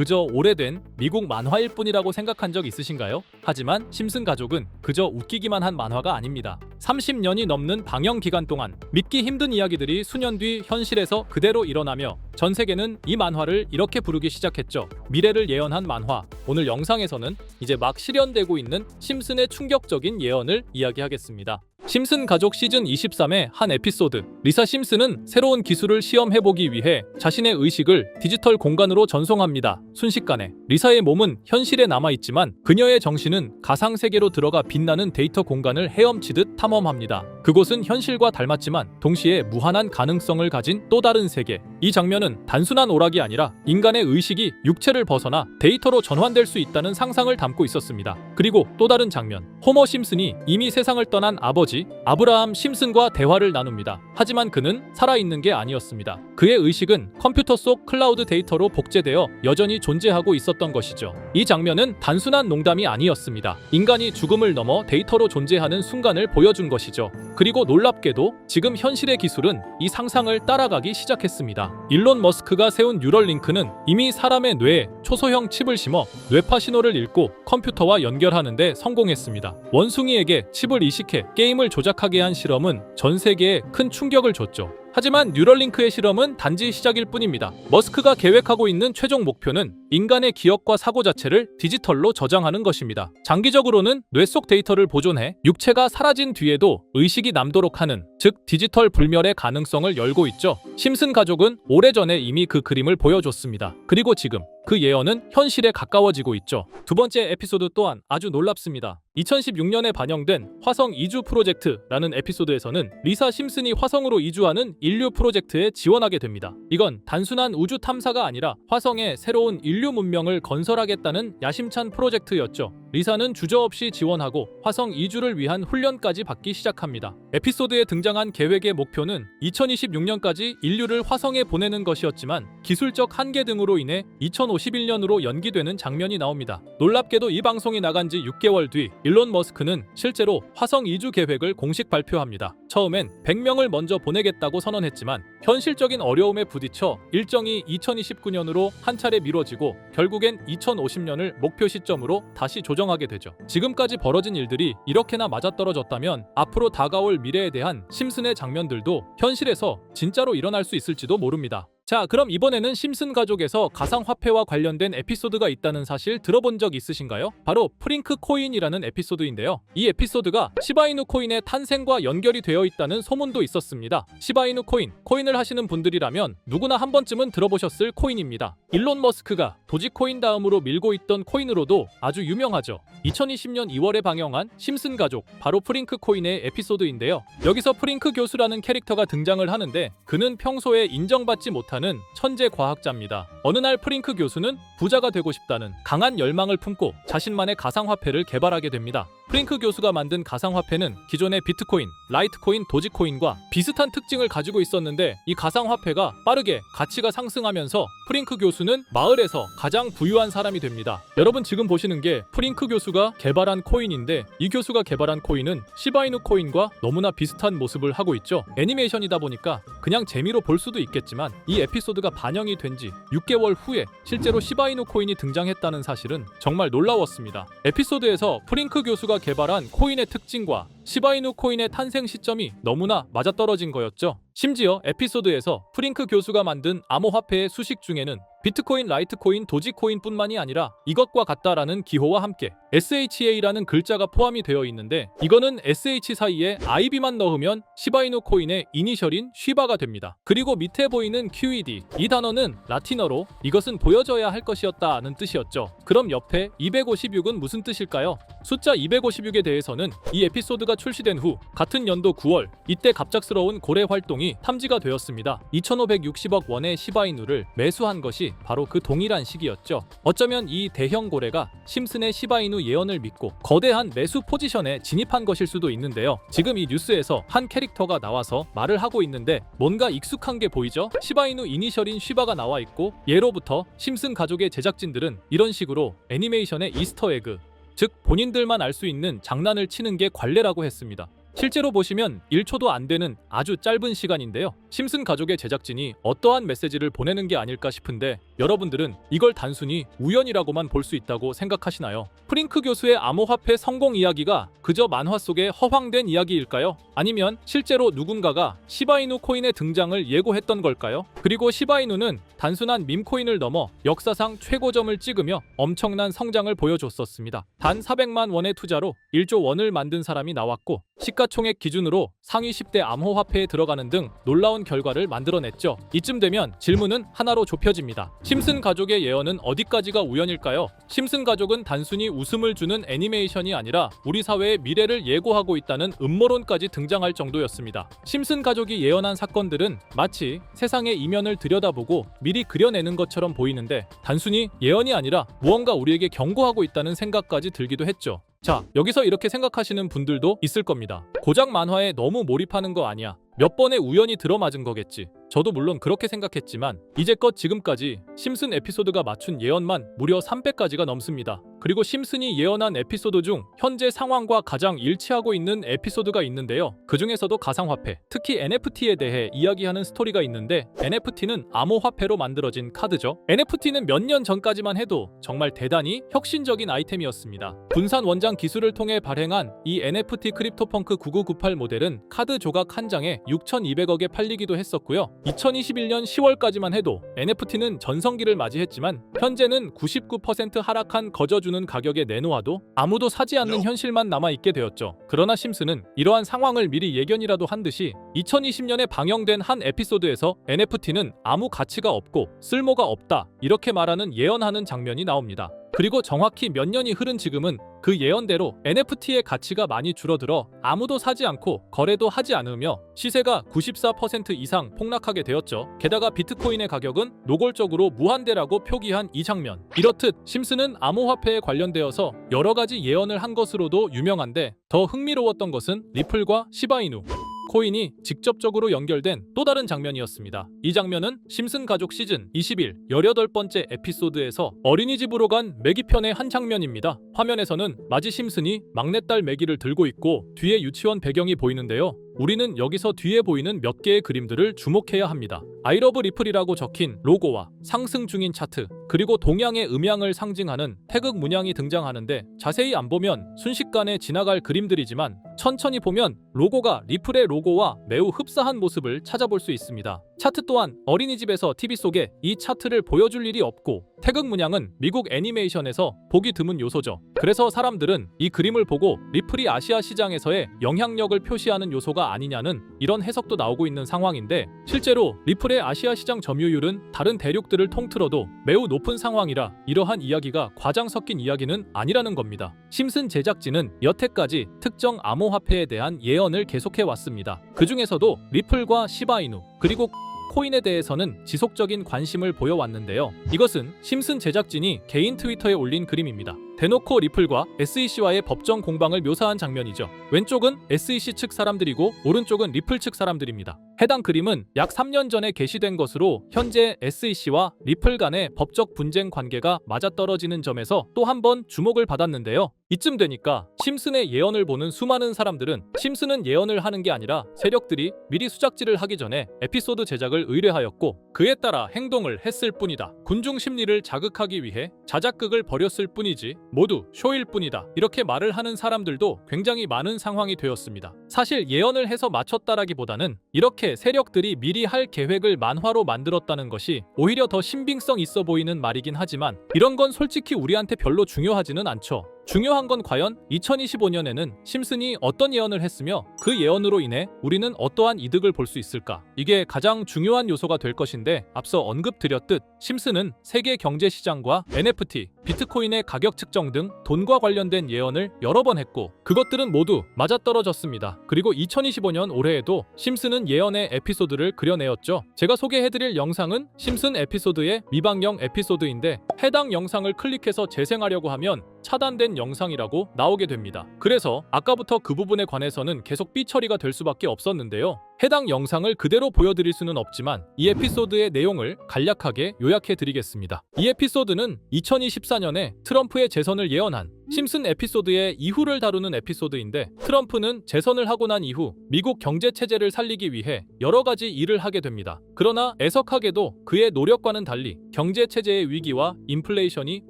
그저 오래된 미국 만화일 뿐이라고 생각한 적 있으신가요? 하지만 심슨 가족은 그저 웃기기만 한 만화가 아닙니다. 30년이 넘는 방영 기간 동안 믿기 힘든 이야기들이 수년 뒤 현실에서 그대로 일어나며 전 세계는 이 만화를 이렇게 부르기 시작했죠. 미래를 예언한 만화. 오늘 영상에서는 이제 막 실현되고 있는 심슨의 충격적인 예언을 이야기하겠습니다. 심슨 가족 시즌 23의 한 에피소드. 리사 심슨은 새로운 기술을 시험해보기 위해 자신의 의식을 디지털 공간으로 전송합니다. 순식간에 리사의 몸은 현실에 남아있지만 그녀의 정신은 가상세계로 들어가 빛나는 데이터 공간을 헤엄치듯 탐험합니다. 그곳은 현실과 닮았지만 동시에 무한한 가능성을 가진 또 다른 세계. 이 장면은 단순한 오락이 아니라 인간의 의식이 육체를 벗어나 데이터로 전환될 수 있다는 상상을 담고 있었습니다. 그리고 또 다른 장면. 호머 심슨이 이미 세상을 떠난 아버지 아브라함 심슨과 대화를 나눕니다. 하지만 그는 살아있는 게 아니었습니다. 그의 의식은 컴퓨터 속 클라우드 데이터로 복제되어 여전히 존재하고 있었던 것이죠. 이 장면은 단순한 농담이 아니었습니다. 인간이 죽음을 넘어 데이터로 존재하는 순간을 보여준 것이죠. 그리고 놀랍게도 지금 현실의 기술은 이 상상을 따라가기 시작했습니다. 일론 머스크가 세운 뉴럴링크는 이미 사람의 뇌에 초소형 칩을 심어 뇌파 신호를 읽고 컴퓨터와 연결하는 데 성공했습니다. 원숭이에게 칩을 이식해 게임을 조작하게 한 실험은 전 세계에 큰 충격을 줬죠. 하지만 뉴럴링크의 실험은 단지 시작일 뿐입니다. 머스크가 계획하고 있는 최종 목표는 인간의 기억과 사고 자체를 디지털로 저장하는 것입니다. 장기적으로는 뇌 속 데이터를 보존해 육체가 사라진 뒤에도 의식이 남도록 하는, 즉 디지털 불멸의 가능성을 열고 있죠. 심슨 가족은 오래전에 이미 그 그림을 보여줬습니다. 그리고 지금 그 예언은 현실에 가까워지고 있죠. 두 번째 에피소드 또한 아주 놀랍습니다. 2016년에 반영된 화성 이주 프로젝트라는 에피소드에서는 리사 심슨이 화성으로 이주하는 인류 프로젝트에 지원하게 됩니다. 이건 단순한 우주 탐사가 아니라 화성에 새로운 인류 문명을 건설하겠다는 야심찬 프로젝트였죠. 리사는 주저없이 지원하고 화성 이주를 위한 훈련까지 받기 시작합니다. 에피소드에 등장한 계획의 목표는 2026년까지 인류를 화성에 보내는 것이었지만 기술적 한계 등으로 인해 2051년으로 연기되는 장면이 나옵니다. 놀랍게도 이 방송이 나간 지 6개월 뒤 일론 머스크는 실제로 화성 이주 계획을 공식 발표합니다. 처음엔 100명을 먼저 보내겠다고 선언했지만 현실적인 어려움에 부딪혀 일정이 2029년으로 한 차례 미뤄지고 결국엔 2050년을 목표 시점으로 다시 조정하게 되죠. 지금까지 벌어진 일들이 이렇게나 맞아떨어졌다면 앞으로 다가올 미래에 대한 심슨의 장면들도 현실에서 진짜로 일어날 수 있을지도 모릅니다. 자, 그럼 이번에는 심슨 가족에서 가상화폐와 관련된 에피소드가 있다는 사실 들어본 적 있으신가요? 바로 프링크 코인이라는 에피소드인데요. 이 에피소드가 시바이누 코인의 탄생과 연결이 되어 있다는 소문도 있었습니다. 시바이누 코인을 하시는 분들이라면 누구나 한 번쯤은 들어보셨을 코인입니다. 일론 머스크가 도지코인 다음으로 밀고 있던 코인으로도 아주 유명하죠. 2020년 2월에 방영한 심슨 가족, 바로 프링크 코인의 에피소드인데요. 여기서 프링크 교수라는 캐릭터가 등장을 하는데 그는 평소에 인정받지 못하는 천재 과학자입니다. 어느 날 프링크 교수는 부자가 되고 싶다는 강한 열망을 품고 자신만의 가상화폐를 개발하게 됩니다. 프링크 교수가 만든 가상화폐는 기존의 비트코인, 라이트코인, 도지코인과 비슷한 특징을 가지고 있었는데 이 가상화폐가 빠르게 가치가 상승하면서 프링크 교수는 마을에서 가장 부유한 사람이 됩니다. 여러분 지금 보시는 게 프링크 교수가 개발한 코인인데 이 교수가 개발한 코인은 시바이누 코인과 너무나 비슷한 모습을 하고 있죠. 애니메이션이다 보니까 그냥 재미로 볼 수도 있겠지만 이 에피소드가 반영이 된 지 6개월 후에 실제로 시바이누 코인이 등장했다는 사실은 정말 놀라웠습니다. 에피소드에서 프링크 교수가 개발한 코인의 특징과 시바이누 코인의 탄생 시점이 너무나 맞아떨어진 거였죠. 심지어 에피소드에서 프링크 교수가 만든 암호화폐의 수식 중에는 비트코인, 라이트코인, 도지코인뿐만이 아니라 이것과 같다라는 기호와 함께 SHA라는 글자가 포함이 되어 있는데 이거는 SH 사이에 IB만 넣으면 시바이누 코인의 이니셜인 쉬바가 됩니다. 그리고 밑에 보이는 QED, 이 단어는 라틴어로 이것은 보여져야 할 것이었다는 뜻이었죠. 그럼 옆에 256은 무슨 뜻일까요? 숫자 256에 대해서는 이 에피소드가 출시된 후 같은 연도 9월 이때 갑작스러운 고래 활동이 탐지가 되었습니다. 2560억 원의 시바이누를 매수한 것이 바로 그 동일한 시기였죠. 어쩌면 이 대형 고래가 심슨의 시바이누 예언을 믿고 거대한 매수 포지션에 진입한 것일 수도 있는데요. 지금 이 뉴스에서 한 캐릭터가 나와서 말을 하고 있는데 뭔가 익숙한 게 보이죠? 시바이누 이니셜인 쉬바가 나와 있고 예로부터 심슨 가족의 제작진들은 이런 식으로 애니메이션의 이스터에그, 즉 본인들만 알 수 있는 장난을 치는 게 관례라고 했습니다. 실제로 보시면 1초도 안 되는 아주 짧은 시간인데요. 심슨 가족의 제작진이 어떠한 메시지를 보내는 게 아닐까 싶은데 여러분들은 이걸 단순히 우연이라고만 볼 수 있다고 생각하시나요? 프링크 교수의 암호화폐 성공 이야기가 그저 만화 속의 허황된 이야기일까요? 아니면 실제로 누군가가 시바이누 코인의 등장을 예고했던 걸까요? 그리고 시바이누는 단순한 밈코인을 넘어 역사상 최고점을 찍으며 엄청난 성장을 보여줬었습니다. 단 400만 원의 투자로 1조 원을 만든 사람이 나왔고 시가총액 기준으로 상위 10대 암호화폐에 들어가는 등 놀라운 결과를 만들어냈죠. 이쯤 되면 질문은 하나로 좁혀집니다. 심슨 가족의 예언은 어디까지가 우연일까요? 심슨 가족은 단순히 웃음을 주는 애니메이션이 아니라 우리 사회의 미래를 예고하고 있다는 음모론까지 등장할 정도였습니다. 심슨 가족이 예언한 사건들은 마치 세상의 이면을 들여다보고 미리 그려내는 것처럼 보이는데 단순히 예언이 아니라 무언가 우리에게 경고하고 있다는 생각까지 들기도 했죠. 자, 여기서 이렇게 생각하시는 분들도 있을 겁니다. 고작 만화에 너무 몰입하는 거 아니야. 몇 번의 우연이 들어맞은 거겠지. 저도 물론 그렇게 생각했지만 이제껏 지금까지 심슨 에피소드가 맞춘 예언만 무려 300가지가 넘습니다. 그리고 심슨이 예언한 에피소드 중 현재 상황과 가장 일치하고 있는 에피소드가 있는데요. 그 중에서도 가상화폐, 특히 NFT에 대해 이야기하는 스토리가 있는데 NFT는 암호화폐로 만들어진 카드죠. NFT는 몇 년 전까지만 해도 정말 대단히 혁신적인 아이템이었습니다. 분산 원장 기술을 통해 발행한 이 NFT 크립토펑크 9998 모델은 카드 조각 한 장에 6,200억에 팔리기도 했었고요. 2021년 10월까지만 해도 NFT는 전성기를 맞이했지만 현재는 99% 하락한 거저주는 가격에 내놓아도 아무도 사지 않는 현실만 남아있게 되었죠. 그러나 심슨은 이러한 상황을 미리 예견이라도 한 듯이 2020년에 방영된 한 에피소드에서 NFT는 아무 가치가 없고 쓸모가 없다 이렇게 말하는 예언하는 장면이 나옵니다. 그리고 정확히 몇 년이 흐른 지금은 그 예언대로 NFT의 가치가 많이 줄어들어 아무도 사지 않고 거래도 하지 않으며 시세가 94% 이상 폭락하게 되었죠. 게다가 비트코인의 가격은 노골적으로 무한대라고 표기한 이 장면. 이렇듯 심슨은 암호화폐에 관련되어서 여러 가지 예언을 한 것으로도 유명한데 더 흥미로웠던 것은 리플과 시바이누 코인이 직접적으로 연결된 또 다른 장면이었습니다. 이 장면은 심슨 가족 시즌 21 18번째 에피소드에서 어린이집으로 간 매기 편의 한 장면입니다. 화면에서는 마지 심슨이 막내딸 매기를 들고 있고 뒤에 유치원 배경이 보이는데요. 우리는 여기서 뒤에 보이는 몇 개의 그림들을 주목해야 합니다. I love 리플이라고 적힌 로고와 상승 중인 차트, 그리고 동양의 음양을 상징하는 태극 문양이 등장하는데 자세히 안 보면 순식간에 지나갈 그림들이지만 천천히 보면 로고가 리플의 로고와 매우 흡사한 모습을 찾아볼 수 있습니다. 차트 또한 어린이집에서 TV 속에 이 차트를 보여줄 일이 없고 태극 문양은 미국 애니메이션에서 보기 드문 요소죠. 그래서 사람들은 이 그림을 보고 리플이 아시아 시장에서의 영향력을 표시하는 요소가 아니냐는 이런 해석도 나오고 있는 상황인데 실제로 리플의 아시아 시장 점유율은 다른 대륙들을 통틀어도 매우 높은 상황이라 이러한 이야기가 과장 섞인 이야기는 아니라는 겁니다. 심슨 제작진은 여태까지 특정 암호화폐에 대한 예언을 계속해 왔습니다. 그 중에서도 리플과 시바이누 그리고 코인에 대해서는 지속적인 관심을 보여왔는데요. 이것은 심슨 제작진이 개인 트위터에 올린 그림입니다. 대놓고 리플과 SEC와의 법정 공방을 묘사한 장면이죠. 왼쪽은 SEC 측 사람들이고 오른쪽은 리플 측 사람들입니다. 해당 그림은 약 3년 전에 게시된 것으로 현재 SEC와 리플 간의 법적 분쟁 관계가 맞아떨어지는 점에서 또 한 번 주목을 받았는데요. 이쯤 되니까 심슨의 예언을 보는 수많은 사람들은 심슨은 예언을 하는 게 아니라 세력들이 미리 수작질을 하기 전에 에피소드 제작을 의뢰하였고 그에 따라 행동을 했을 뿐이다. 군중 심리를 자극하기 위해 자작극을 벌였을 뿐이지 모두 쇼일 뿐이다. 이렇게 말을 하는 사람들도 굉장히 많은 상황이 되었습니다. 사실 예언을 해서 맞췄다라기보다는 이렇게 세력들이 미리 할 계획을 만화로 만들었다는 것이 오히려 더 신빙성 있어 보이는 말이긴 하지만 이런 건 솔직히 우리한테 별로 중요하지는 않죠. 중요한 건 과연 2025년에는 심슨이 어떤 예언을 했으며 그 예언으로 인해 우리는 어떠한 이득을 볼 수 있을까? 이게 가장 중요한 요소가 될 것인데 앞서 언급드렸듯 심슨은 세계 경제 시장과 NFT, 비트코인의 가격 측정 등 돈과 관련된 예언을 여러 번 했고 그것들은 모두 맞아떨어졌습니다. 그리고 2025년 올해에도 심슨은 예언의 에피소드를 그려내었죠. 제가 소개해드릴 영상은 심슨 에피소드의 미방영 에피소드인데 해당 영상을 클릭해서 재생하려고 하면 차단된 영상이라고 나오게 됩니다. 그래서 아까부터 그 부분에 관해서는 계속 삐처리가 될 수밖에 없었는데요. 해당 영상을 그대로 보여드릴 수는 없지만 이 에피소드의 내용을 간략하게 요약해드리겠습니다. 이 에피소드는 2024년에 트럼프의 재선을 예언한 심슨 에피소드의 이후를 다루는 에피소드인데, 트럼프는 재선을 하고 난 이후 미국 경제 체제를 살리기 위해 여러 가지 일을 하게 됩니다. 그러나 애석하게도 그의 노력과는 달리 경제 체제의 위기와 인플레이션이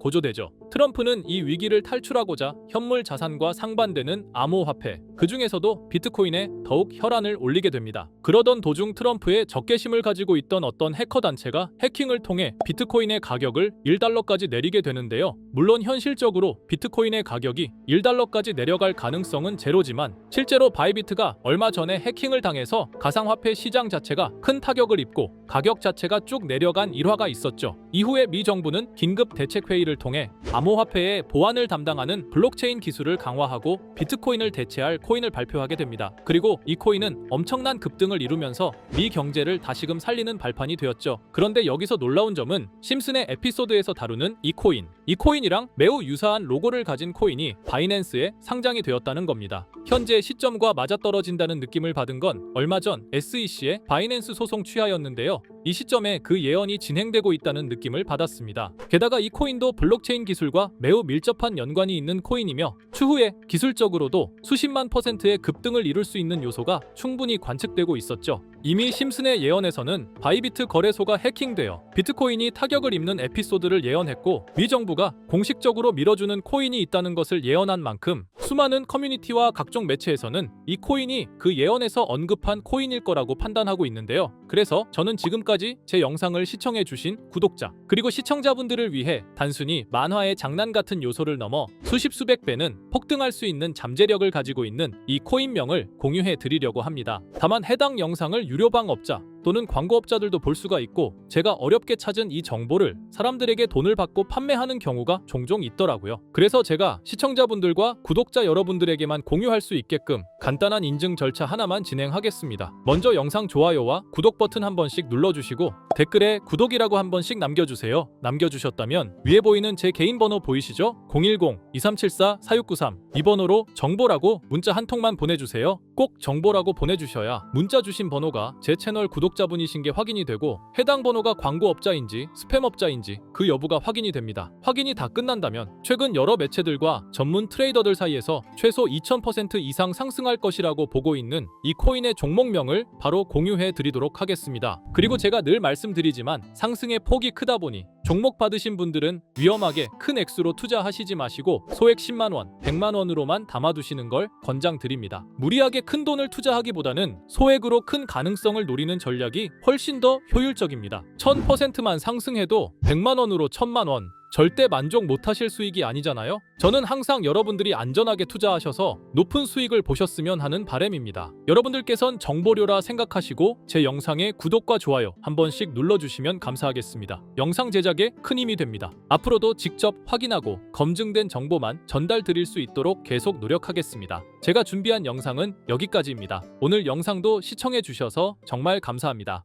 고조되죠. 트럼프는 이 위기를 탈출하고자 현물 자산과 상반되는 암호화폐, 그 중에서도 비트코인에 더욱 혈안을 올리게 됩니다. 그러던 도중 트럼프의 적개심을 가지고 있던 어떤 해커 단체가 해킹을 통해 비트코인의 가격을 1달러까지 내리게 되는데요. 물론 현실적으로 비트코인의 가격이 1달러까지 내려갈 가능성은 제로지만, 실제로 바이비트가 얼마 전에 해킹을 당해서 가상화폐 시장 자체가 큰 타격을 입고 가격 자체가 쭉 내려간 일화가 있었죠. 이후에 미 정부는 긴급 대책회의를 통해 암호화폐의 보안을 담당하는 블록체인 기술을 강화하고 비트코인을 대체할 코인을 발표하게 됩니다. 그리고 이 코인은 엄청난 급등을 이루면서 미 경제를 다시금 살리는 발판이 되었죠. 그런데 여기서 놀라운 점은 심슨의 에피소드에서 다루는 이 코인이랑 매우 유사한 로고를 가진 코인이 바이낸스에 상장이 되었다는 겁니다. 현재 시점과 맞아떨어진다는 느낌을 받은 건 얼마 전 SEC의 바이낸스 소송 취하였는데요. 이 시점에 그 예언이 진행되고 있다는 느낌을 받았습니다. 게다가 이 코인도 블록체인 기술과 매우 밀접한 연관이 있는 코인이며, 추후에 기술적으로도 수십만 %의 급등을 이룰 수 있는 요소가 충분히 관측되고 있었죠. 이미 심슨의 예언에서는 바이비트 거래소가 해킹되어 비트코인이 타격을 입는 에피소드를 예언했고, 미 정부가 공식적으로 밀어주는 코인이 있다는 것을 예언한 만큼 수많은 커뮤니티와 각종 매체에서는 이 코인이 그 예언에서 언급한 코인일 거라고 판단하고 있는데요. 그래서 저는 지금까지 제 영상을 시청해주신 구독자 그리고 시청자분들을 위해 단순히 만화의 장난 같은 요소를 넘어 수십 수백 배는 폭등할 수 있는 잠재력을 가지고 있는 이 코인명을 공유해 드리려고 합니다. 다만 해당 영상을 유료방업자 또는 광고업자들도 볼 수가 있고, 제가 어렵게 찾은 이 정보를 사람들에게 돈을 받고 판매하는 경우가 종종 있더라고요. 그래서 제가 시청자분들과 구독자 여러분들에게만 공유할 수 있게끔 간단한 인증 절차 하나만 진행하겠습니다. 먼저 영상 좋아요와 구독 버튼 한 번씩 눌러주시고 댓글에 구독이라고 한 번씩 남겨주세요. 남겨주셨다면 위에 보이는 제 개인 번호 보이시죠? 010-2374-4693 이 번호로 정보라고 문자 한 통만 보내주세요. 꼭 정보라고 보내주셔야 문자 주신 번호가 제 채널 구독자분이신 게 확인이 되고, 해당 번호가 광고업자인지 스팸업자인지 그 여부가 확인이 됩니다. 확인이 다 끝난다면 최근 여러 매체들과 전문 트레이더들 사이에서 최소 2000% 이상 상승할 것이라고 보고 있는 이 코인의 종목명을 바로 공유해 드리도록 하겠습니다. 그리고 제가 늘 말씀드리지만 상승의 폭이 크다 보니 종목 받으신 분들은 위험하게 큰 액수로 투자하시지 마시고 소액 10만원, 100만원으로만 담아두시는 걸 권장드립니다. 무리하게 큰 돈을 투자하기보다는 소액으로 큰 가능성을 노리는 전략이 훨씬 더 효율적입니다. 1000%만 상승해도 100만원으로 1000만원, 절대 만족 못하실 수익이 아니잖아요. 저는 항상 여러분들이 안전하게 투자하셔서 높은 수익을 보셨으면 하는 바람입니다. 여러분들께선 정보료라 생각하시고 제 영상에 구독과 좋아요 한 번씩 눌러주시면 감사하겠습니다. 영상 제작에 큰 힘이 됩니다. 앞으로도 직접 확인하고 검증된 정보만 전달 드릴 수 있도록 계속 노력하겠습니다. 제가 준비한 영상은 여기까지입니다. 오늘 영상도 시청해 주셔서 정말 감사합니다.